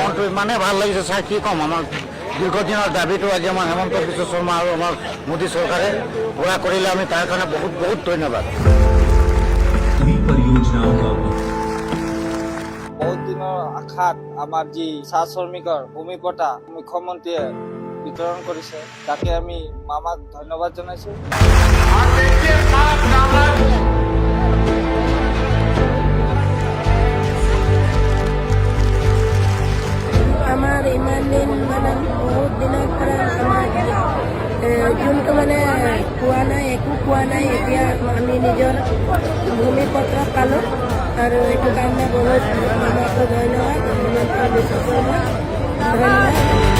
মনটো ইমানেই ভাল লাগিছে চাই কি ক'ম। আমাৰ দীৰ্ঘদিনৰ দাবীটো আজি আমাৰ হেমন্ত বিশ্ব শৰ্মা আৰু আমাৰ মোদী চৰকাৰে পূৰা কৰিলে। আমি তাৰ কাৰণে বহুত বহুত ধন্যবাদ। বহুত দিনৰ আশাত আমাৰ যি চাহ শ্ৰমিকৰ ভূমি পটা মুখ্যমন্ত্ৰীয়ে বিতৰণ কৰিছে, তাকে আমি মামাক ধন্যবাদ জনাইছোঁ। আমাৰ ইমান দিন মানে বহুত দিনৰ পৰা আমাৰ যোনটো মানে পোৱা নাই, একো পোৱা নাই, এতিয়া আমি নিজৰ ভূমিপত্ৰ পালোঁ আৰু এইটো কাৰণে বহুত আমাকো ধন্যবাদ, হিমন্ত বিশ্ব শৰ্মা ধন্যবাদ।